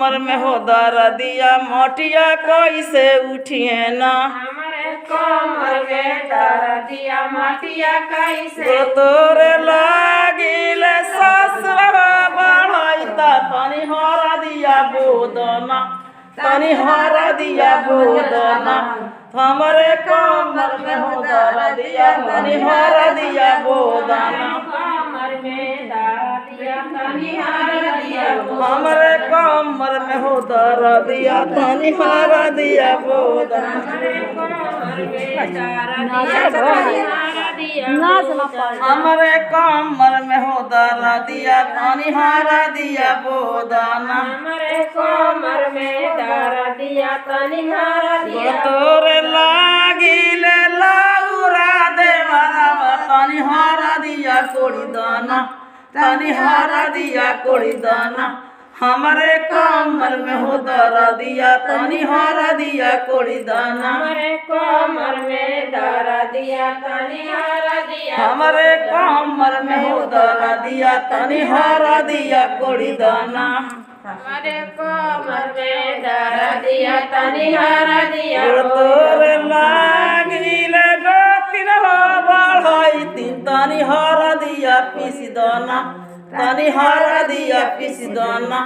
कमर में हो दर्दिया मोटिया कैसे उठिए ना हमारे कमर में दर्दिया मोटिया कैसे तोरे लागिल ससुरा बढ़ाइता तनी हरा दिया बोदना तनी हरा दिया बोदना हमारे कमर में हो दर्दिया तनी हरा दिया बोदना कमर में दर्दिया तनी हरा दिया हमारे कमर में हो दर्दिया तनी हरा दिया बोदना हमारे कमर में हो दर्दिया तनी हरा दिया बोदना हमारे कमर में दर्दिया तनी हरा दिया तोरे लागिल लाउरा देवरा तनी हरा दिया कोड़ी दाना तनी हरा दिया कोड़ी दाना हमारे कमर में हो दर्दिया तनी हरा दिया कोड़ी दाना हमारे कमर में दर्दिया तनी हरा दिया हमारे कमर में हो दर्दिया तनी हरा दिया कोड़ी दाना हमारे कमर में दर्दिया तनी हरा दिया तोरे लागिल गोतिन हो बढ़ाई तीन तनी हरा दिया पीस दाना तनी हरा दिया पीस दाना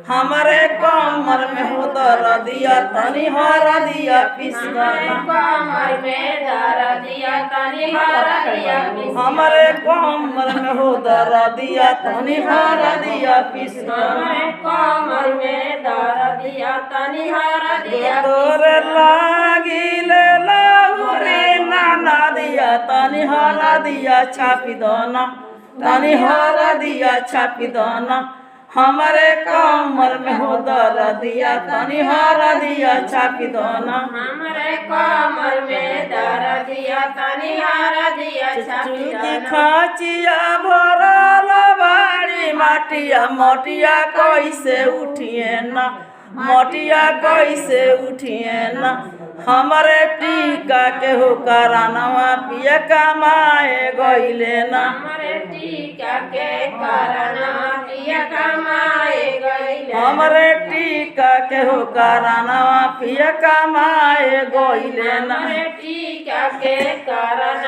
हमारे कमर में हो दर्दिया तनी हरा दिया पीस दाना कमर में दर्दिया तनी हरा दिया हमारे कमर में हो दर्दिया तनी हरा दिया पीस दाना कमर में दर्दिया तनी हरा दिया तोरे लागिल लाउरे नाना दिया तनी हरा दिया छापी दाना तनी हरा दिया छापी दाना हमारे कमर में हो दर्दिया तनी हरा दिया छापी दाना हमारे कमर में दर्दिया तनी हरा दिया की खाचिया भरल बाड़ी माटिया मोटिया कैसे उठिए ना मोटिया कैसे उठिए ना हमारे टीका के हो करानवा पिया कमाए गईले ना हमारे टीका के कारण पिया कमाए गईले हमारे टीका के हो करानवा पिया कमाए गईले ना हमारे टीका के कारण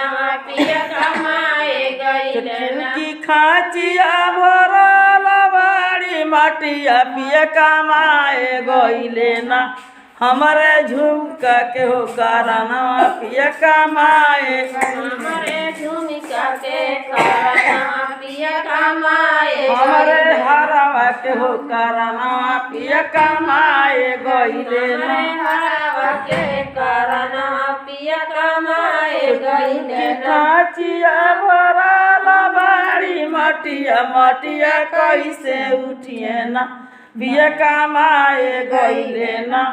पिया कमाए गईले की खाचिया भरल बाड़ी माटिया पिया कमाए गईले ना हमारे झुमका के हो कारणवा पिया कमाए हमारे झुमका के कारण पिया कमाए हमारे हरवा के हो कारणवा पिया कमाए गईले ना हरवा के कारण पिया कमाए गईले खाचिया भरल बाड़ी माटिया माटिया कैसे उठिए ना पिया कमाए गईले ना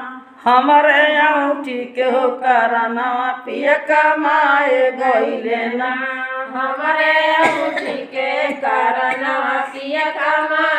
हमारे अंगूठी के हो कारणवा पिया कमाए गईले ना हमारे अंगूठी के कारण पिया कमाए